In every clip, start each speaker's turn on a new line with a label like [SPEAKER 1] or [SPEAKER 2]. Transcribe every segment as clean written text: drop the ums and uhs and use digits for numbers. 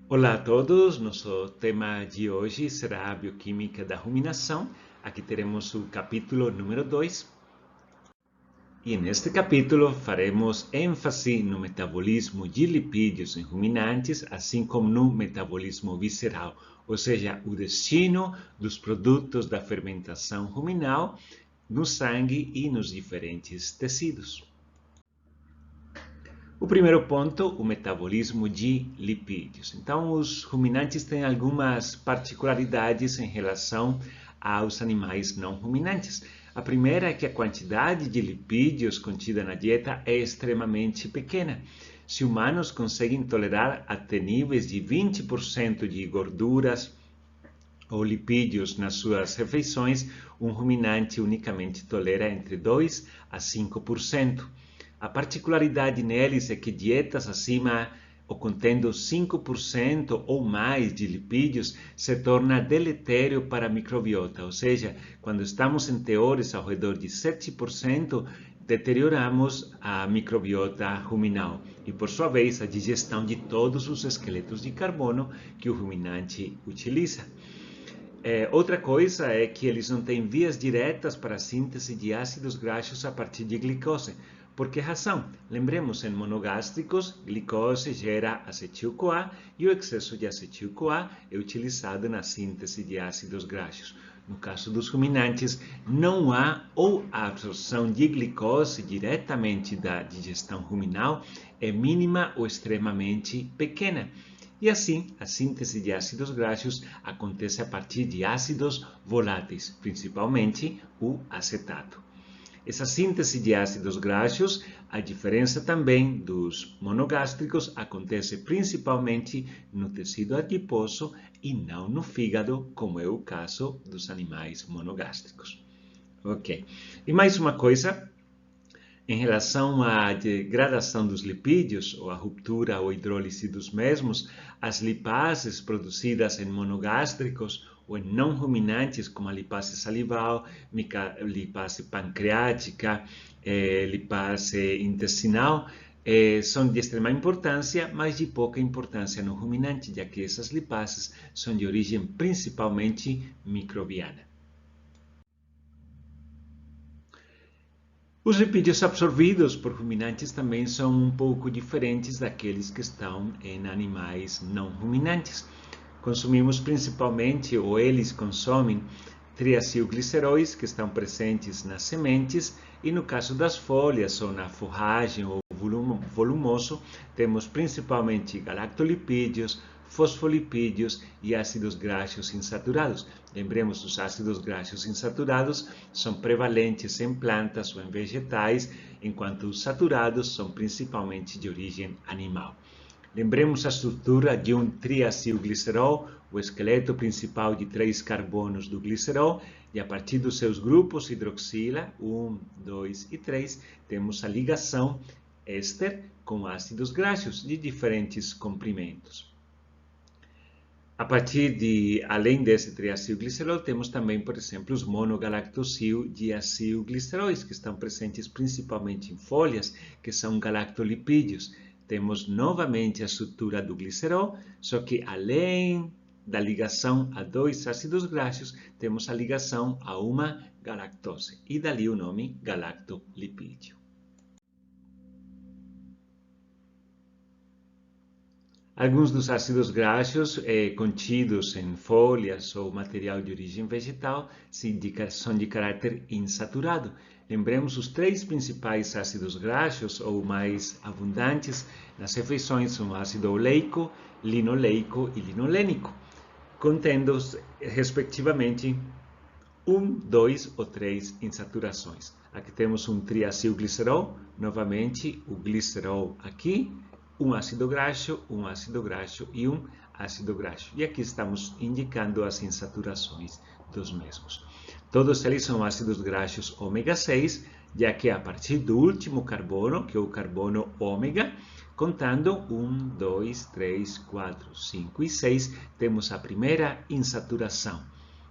[SPEAKER 1] Olá a todos, nosso tema de hoje será a bioquímica da ruminação. Aqui teremos o capítulo número 2. E neste capítulo faremos ênfase no metabolismo de lipídios em ruminantes, assim como no metabolismo visceral, ou seja, o destino dos produtos da fermentação ruminal no sangue e nos diferentes tecidos. O primeiro ponto, o metabolismo de lipídios. Então, os ruminantes têm algumas particularidades em relação aos animais não ruminantes. A primeira é que a quantidade de lipídios contida na dieta é extremamente pequena. Se humanos conseguem tolerar até níveis de 20% de gorduras ou lipídios nas suas refeições, um ruminante unicamente tolera entre 2 a 5%. A particularidade neles é que dietas acima ou contendo 5% ou mais de lipídios se torna deletério para a microbiota, ou seja, quando estamos em teores ao redor de 7%, deterioramos a microbiota ruminal e, por sua vez, a digestão de todos os esqueletos de carbono que o ruminante utiliza. Outra coisa é que eles não têm vias diretas para a síntese de ácidos graxos a partir de glicose. Por que razão? Lembremos, em monogástricos, glicose gera acetil-CoA e o excesso de acetil-CoA é utilizado na síntese de ácidos graxos. No caso dos ruminantes, não há ou a absorção de glicose diretamente da digestão ruminal é mínima ou extremamente pequena. E assim, a síntese de ácidos graxos acontece a partir de ácidos voláteis, principalmente o acetato. Essa síntese de ácidos graxos, a diferença também dos monogástricos, acontece principalmente no tecido adiposo e não no fígado, como é o caso dos animais monogástricos. Ok. E mais uma coisa, em relação à degradação dos lipídios, ou à ruptura ou hidrólise dos mesmos, as lipases produzidas em monogástricos ou em não ruminantes, como a lipase salival, lipase pancreática, lipase intestinal, são de extrema importância, mas de pouca importância no ruminante, já que essas lipases são de origem principalmente microbiana. Os lipídios absorvidos por ruminantes também são um pouco diferentes daqueles que estão em animais não ruminantes. Consumimos principalmente, ou eles consomem, triacilgliceróis que estão presentes nas sementes e no caso das folhas ou na forragem ou volumoso, temos principalmente galactolipídios, fosfolipídios e ácidos graxos insaturados. Lembremos, os ácidos graxos insaturados são prevalentes em plantas ou em vegetais, enquanto os saturados são principalmente de origem animal. Lembremos a estrutura de um triacilglicerol, o esqueleto principal de 3 carbonos do glicerol, e a partir dos seus grupos hidroxila, 1, 2 e 3, temos a ligação éster com ácidos graxos de diferentes comprimentos. Além desse triacilglicerol, temos também, por exemplo, os monogalactosil-diacilgliceróis, que estão presentes principalmente em folhas, que são galactolipídios. Temos novamente a estrutura do glicerol, só que além da ligação a 2 ácidos graxos, temos a ligação a uma galactose, e dali o nome galactolipídio. Alguns dos ácidos graxos contidos em folhas ou material de origem vegetal são de caráter insaturado. Lembremos, os 3 principais ácidos graxos ou mais abundantes nas refeições são o ácido oleico, linoleico e linolênico, contendo respectivamente 1, 2 ou 3 insaturações. Aqui temos um triacilglicerol, novamente o glicerol aqui, um ácido graxo e um ácido graxo. E aqui estamos indicando as insaturações dos mesmos. Todos eles são ácidos graxos ômega 6, já que a partir do último carbono, que é o carbono ômega, contando 1, 2, 3, 4, 5 e 6, temos a primeira insaturação.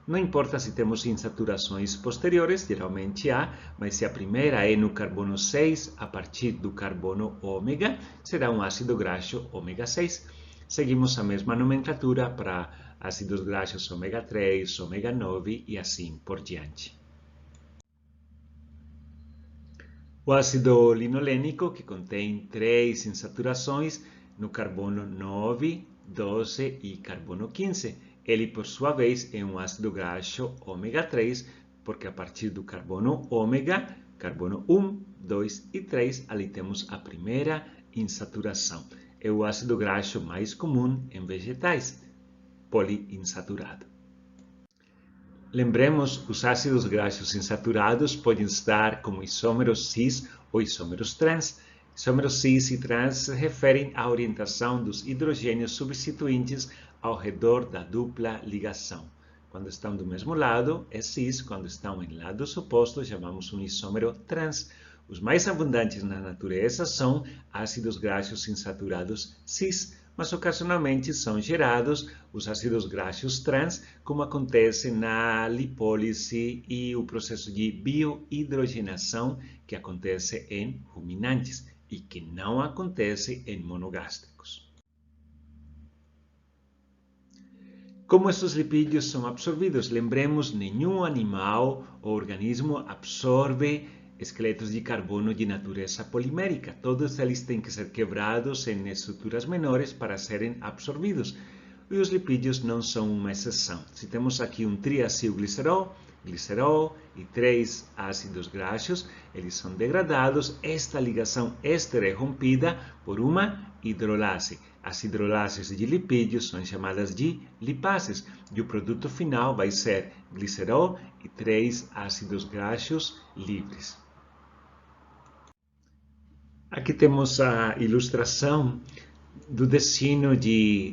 [SPEAKER 1] Não importa se temos insaturações posteriores, geralmente há, mas se a primeira é no carbono 6, a partir do carbono ômega, será um ácido graxo ômega 6. Seguimos a mesma nomenclatura para ácidos graxos ômega 3, ômega 9 e assim por diante. O ácido linolênico, que contém 3 insaturações no carbono 9, 12 e carbono 15. Ele, por sua vez, é um ácido graxo ômega 3, porque a partir do carbono ômega, carbono 1, 2 e 3, ali temos a primeira insaturação. É o ácido graxo mais comum em vegetais, poliinsaturado. Lembremos, os ácidos graxos insaturados podem estar como isômeros cis ou isômeros trans. Isômeros cis e trans se referem à orientação dos hidrogênios substituintes ao redor da dupla ligação. Quando estão do mesmo lado, é cis. Quando estão em lados opostos, chamamos um isômero trans. Os mais abundantes na natureza são ácidos graxos insaturados cis, mas ocasionalmente são gerados os ácidos graxos trans, como acontece na lipólise e o processo de biohidrogenação que acontece em ruminantes e que não acontece em monogástricos. Como estes lipídios são absorvidos? Lembremos, nenhum animal ou organismo absorve esqueletos de carbono de natureza polimérica. Todos eles têm que ser quebrados em estruturas menores para serem absorvidos. E os lipídios não são uma exceção. Se temos aqui um triacilglicerol, glicerol e 3 ácidos graxos, eles são degradados. Esta ligação éster é rompida por uma hidrolase. As hidrolases de lipídios são chamadas de lipases. E o produto final vai ser glicerol e 3 ácidos graxos livres. Aqui temos a ilustração do destino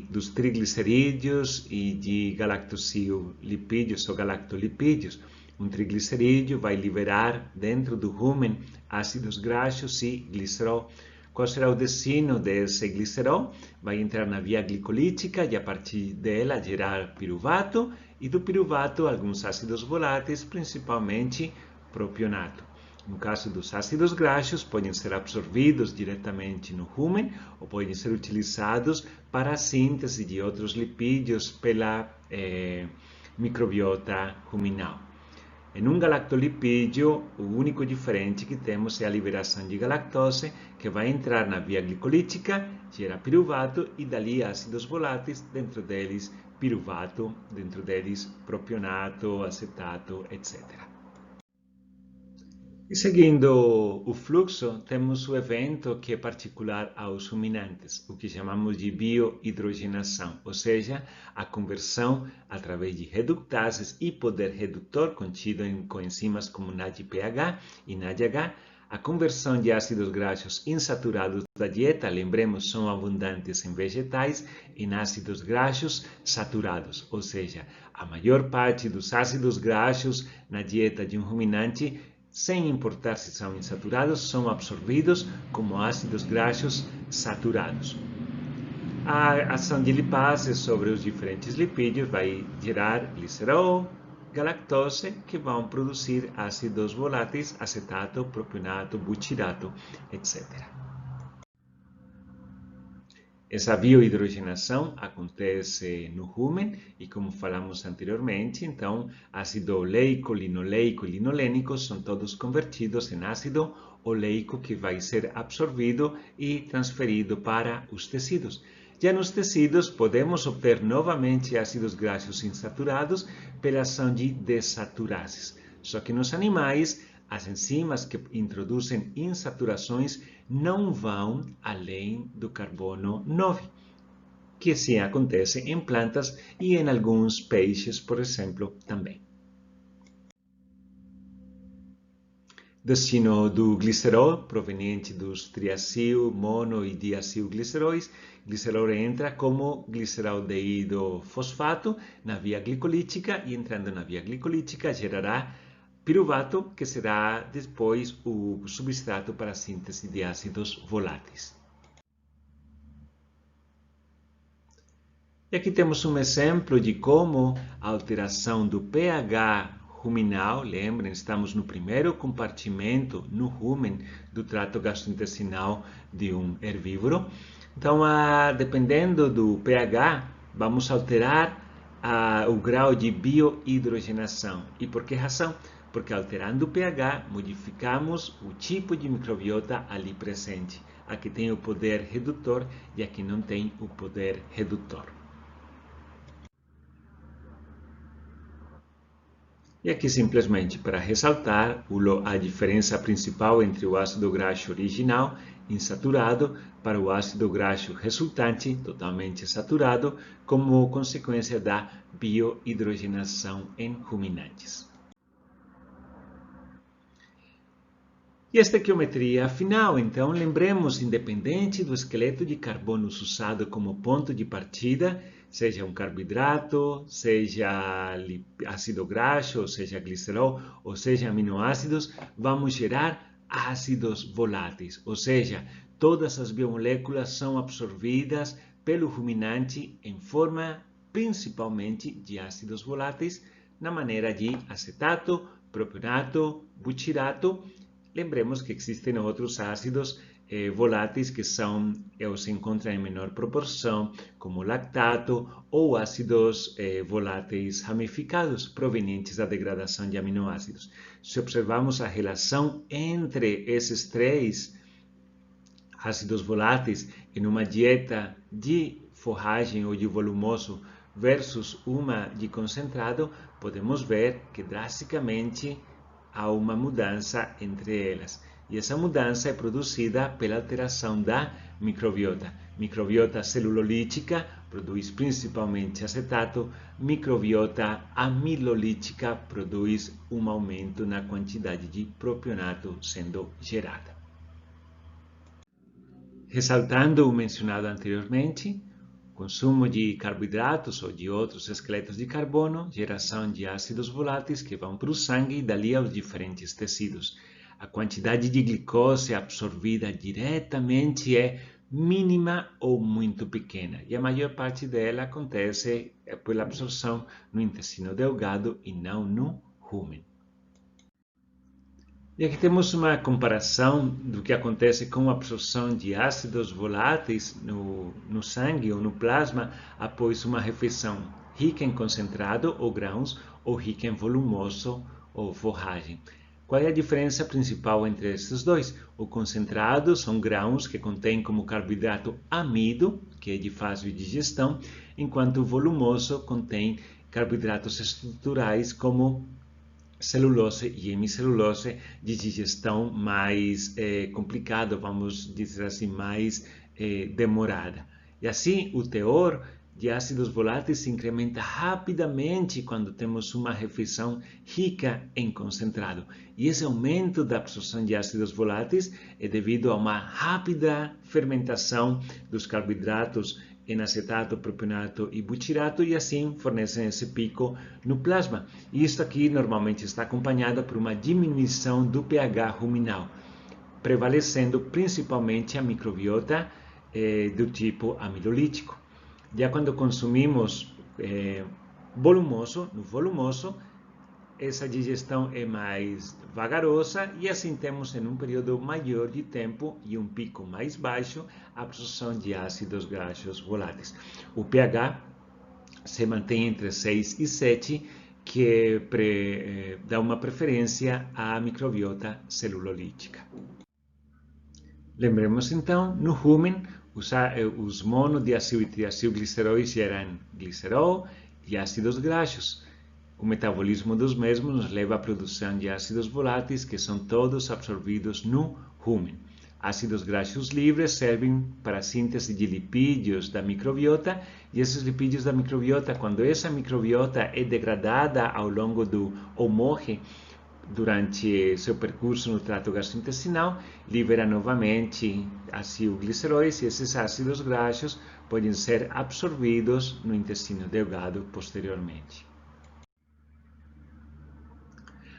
[SPEAKER 1] dos triglicerídeos e de galactosilipídios ou galactolipídios. Um triglicerídeo vai liberar dentro do rumen ácidos graxos e glicerol. Qual será o destino desse glicerol? Vai entrar na via glicolítica e a partir dela gerar piruvato e do piruvato alguns ácidos voláteis, principalmente propionato. No caso dos ácidos graxos, podem ser absorvidos diretamente no rumen ou podem ser utilizados para a síntese de outros lipídios pela microbiota ruminal. Em um galactolipídio, o único diferente que temos é a liberação de galactose, que vai entrar na via glicolítica, gera piruvato e dali ácidos voláteis, dentro deles piruvato, dentro deles propionato, acetato, etc. E seguindo o fluxo, temos o evento que é particular aos ruminantes, o que chamamos de biohidrogenação, ou seja, a conversão através de reductases e poder redutor contido em coenzimas como NADPH e NADH, a conversão de ácidos graxos insaturados da dieta, lembremos, são abundantes em vegetais, em ácidos graxos saturados, ou seja, a maior parte dos ácidos graxos na dieta de um ruminante, sem importar se são insaturados, são absorvidos como ácidos graxos saturados. A ação de lipase sobre os diferentes lipídios vai gerar glicerol, galactose, que vão produzir ácidos voláteis, acetato, propionato, butirato, etc. Essa biohidrogenação acontece no rumen e, como falamos anteriormente, então, ácido oleico, linoleico e linolênico são todos convertidos em ácido oleico que vai ser absorvido e transferido para os tecidos. Já nos tecidos, podemos obter novamente ácidos graxos insaturados pela ação de desaturases. Só que nos animais, as enzimas que introduzem insaturações não vão além do carbono 9, que sim acontece em plantas e em alguns peixes, por exemplo, também. Destino do glicerol, proveniente dos triacil, mono e diacilgliceróis. Glicerol entra como gliceraldeído fosfato na via glicolítica e, entrando na via glicolítica, gerará piruvato, que será depois o substrato para a síntese de ácidos voláteis. E aqui temos um exemplo de como a alteração do pH ruminal, lembrem, estamos no primeiro compartimento, no rumen do trato gastrointestinal de um herbívoro, Então, dependendo do pH, vamos alterar o grau de biohidrogenação. E por que razão? Porque alterando o pH, modificamos o tipo de microbiota ali presente. Aqui tem o poder redutor e aqui não tem o poder redutor. E aqui simplesmente para ressaltar a diferença principal entre o ácido graxo original insaturado para o ácido graxo resultante totalmente saturado como consequência da biohidrogenação em ruminantes. E esta estequiometria final, então, lembremos, independente do esqueleto de carbono usado como ponto de partida, seja um carboidrato, seja ácido graxo, ou seja glicerol, ou seja aminoácidos, vamos gerar ácidos voláteis, ou seja, todas as biomoléculas são absorvidas pelo ruminante em forma principalmente de ácidos voláteis, na maneira de acetato, propionato, butirato. Lembremos que existem outros ácidos voláteis que se encontram em menor proporção, como lactato ou ácidos voláteis ramificados, provenientes da degradação de aminoácidos. Se observarmos a relação entre esses três ácidos voláteis em uma dieta de forragem ou de volumoso versus uma de concentrado, podemos ver que drasticamente há uma mudança entre elas. E essa mudança é produzida pela alteração da microbiota. Microbiota celulolítica produz principalmente acetato, microbiota amilolítica produz um aumento na quantidade de propionato sendo gerada. Ressaltando o mencionado anteriormente, consumo de carboidratos ou de outros esqueletos de carbono, geração de ácidos voláteis que vão para o sangue e dali aos diferentes tecidos. A quantidade de glicose absorvida diretamente é mínima ou muito pequena, e a maior parte dela acontece pela absorção no intestino delgado e não no rumen. E aqui temos uma comparação do que acontece com a absorção de ácidos voláteis no sangue ou no plasma após uma refeição rica em concentrado ou grãos ou rica em volumoso ou forragem. Qual é a diferença principal entre esses dois? O concentrado são grãos que contêm como carboidrato amido, que é de fácil digestão, enquanto o volumoso contém carboidratos estruturais como celulose e hemicelulose de digestão mais complicada, vamos dizer assim, mais demorada. E assim, o teor de ácidos voláteis se incrementa rapidamente quando temos uma refeição rica em concentrado. E esse aumento da absorção de ácidos voláteis é devido a uma rápida fermentação dos carboidratos em acetato, propionato e butirato, e assim fornecem esse pico no plasma. E isto aqui normalmente está acompanhado por uma diminuição do pH ruminal, prevalecendo principalmente a microbiota do tipo amilolítico. Já quando consumimos no volumoso, essa digestão é mais vagarosa e assim temos em um período maior de tempo e um pico mais baixo a absorção de ácidos graxos voláteis. O pH se mantém entre 6 e 7, que dá uma preferência à microbiota celulolítica. Lembremos então, no rumen, os monodiacil e triacilgliceróis geram glicerol e ácidos graxos. O metabolismo dos mesmos nos leva à produção de ácidos voláteis, que são todos absorvidos no rumen. Ácidos graxos livres servem para a síntese de lipídios da microbiota, e esses lipídios da microbiota, quando essa microbiota é degradada ao longo ou morre durante seu percurso no trato gastrointestinal, libera novamente acilgliceróis, e esses ácidos graxos podem ser absorvidos no intestino delgado posteriormente.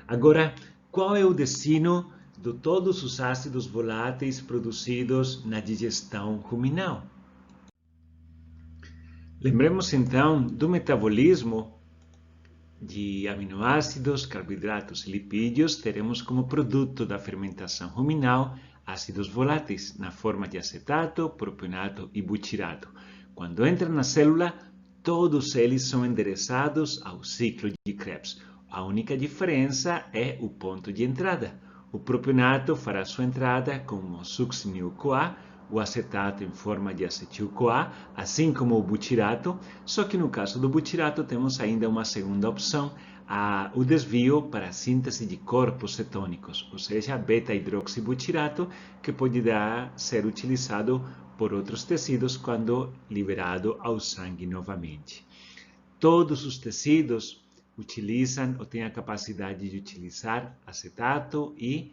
[SPEAKER 1] Agora, qual é o destino de todos os ácidos voláteis produzidos na digestão ruminal? Lembremos então do metabolismo de aminoácidos, carboidratos e lipídios. Teremos como produto da fermentação ruminal ácidos voláteis na forma de acetato, propionato e butirato. Quando entram na célula, todos eles são endereçados ao ciclo de Krebs. A única diferença é o ponto de entrada. O propionato fará sua entrada como succinil-CoA, o acetato em forma de acetil-CoA, assim como o butirato, só que no caso do butirato temos ainda uma segunda opção, o desvio para a síntese de corpos cetônicos, ou seja, beta-hidroxibutirato, que pode ser utilizado por outros tecidos quando liberado ao sangue novamente. Todos os tecidos utilizam ou têm a capacidade de utilizar acetato e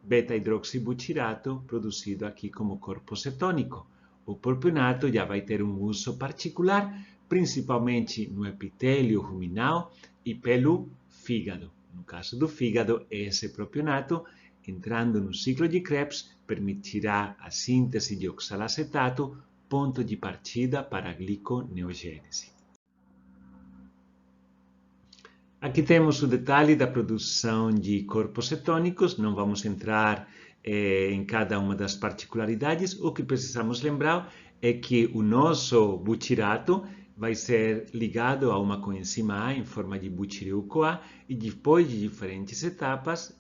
[SPEAKER 1] beta-hidroxibutirato produzido aqui como corpo cetônico. O propionato já vai ter um uso particular, principalmente no epitélio ruminal e pelo fígado. No caso do fígado, esse propionato, entrando no ciclo de Krebs, permitirá a síntese de oxalacetato, ponto de partida para a gliconeogênese. Aqui temos o detalhe da produção de corpos cetônicos, não vamos entrar em cada uma das particularidades. O que precisamos lembrar é que o nosso butirato vai ser ligado a uma coenzima A em forma de butiril-CoA e depois de diferentes etapas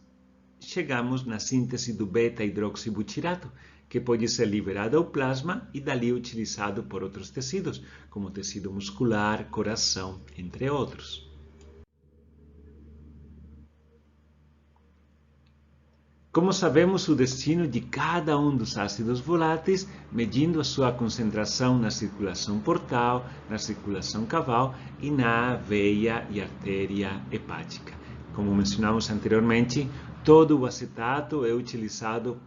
[SPEAKER 1] chegamos na síntese do beta-hidroxibutirato, que pode ser liberado ao plasma e dali utilizado por outros tecidos, como tecido muscular, coração, entre outros. Como sabemos o destino de cada um dos ácidos voláteis, medindo a sua concentração na circulação portal, na circulação caval e na veia e artéria hepática. Como mencionamos anteriormente, todo o acetato é utilizado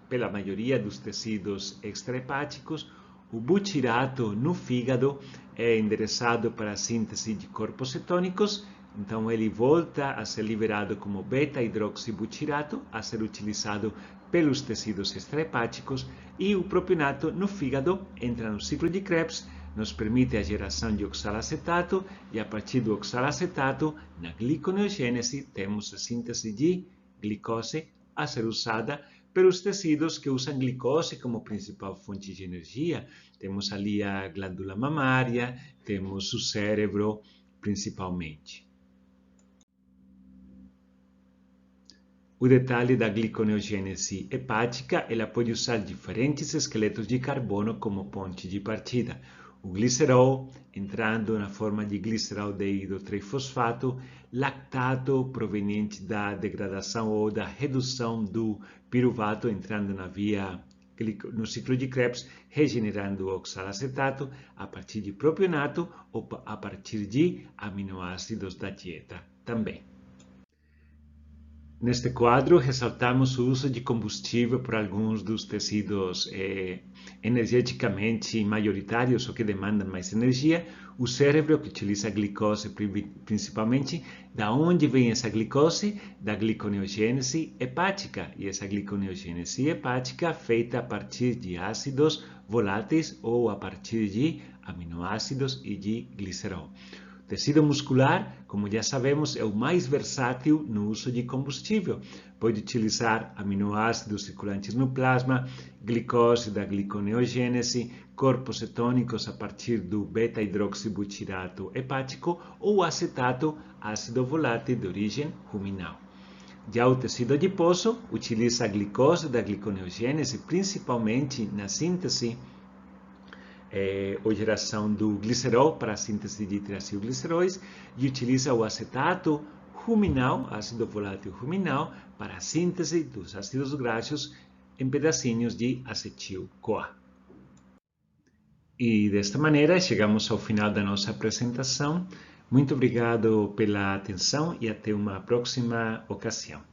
[SPEAKER 1] pela maioria dos tecidos extrahepáticos. O butirato no fígado é endereçado para a síntese de corpos cetônicos. Então, ele volta a ser liberado como beta-hidroxibutirato, a ser utilizado pelos tecidos extrahepáticos, e o propionato no fígado entra no ciclo de Krebs, nos permite a geração de oxalacetato, e a partir do oxalacetato, na gliconeogênese, temos a síntese de glicose a ser usada pelos tecidos que usam glicose como principal fonte de energia. Temos ali a glândula mamária, temos o cérebro, principalmente. O detalhe da gliconeogênese hepática, ela pode usar diferentes esqueletos de carbono como ponte de partida. O glicerol, entrando na forma de gliceraldeído-trifosfato, lactato, proveniente da degradação ou da redução do piruvato, entrando no ciclo de Krebs, regenerando o oxalacetato a partir de propionato ou a partir de aminoácidos da dieta também. Neste quadro, ressaltamos o uso de combustível por alguns dos tecidos energeticamente maioritários ou que demandam mais energia. O cérebro, que utiliza a glicose principalmente. Da onde vem essa glicose? Da gliconeogênese hepática. E essa gliconeogênese hepática feita a partir de ácidos voláteis ou a partir de aminoácidos e de glicerol. O tecido muscular, como já sabemos, é o mais versátil no uso de combustível. Pode utilizar aminoácidos circulantes no plasma, glicose da gliconeogênese, corpos cetônicos a partir do beta-hidroxibutirato hepático ou acetato, ácido volátil de origem ruminal. Já o tecido adiposo utiliza a glicose da gliconeogênese principalmente na síntese ou geração do glicerol para a síntese de triacilgliceróis e utiliza o acetato ruminal, ácido volátil ruminal, para a síntese dos ácidos graxos em pedacinhos de acetil-CoA. E desta maneira chegamos ao final da nossa apresentação. Muito obrigado pela atenção e até uma próxima ocasião.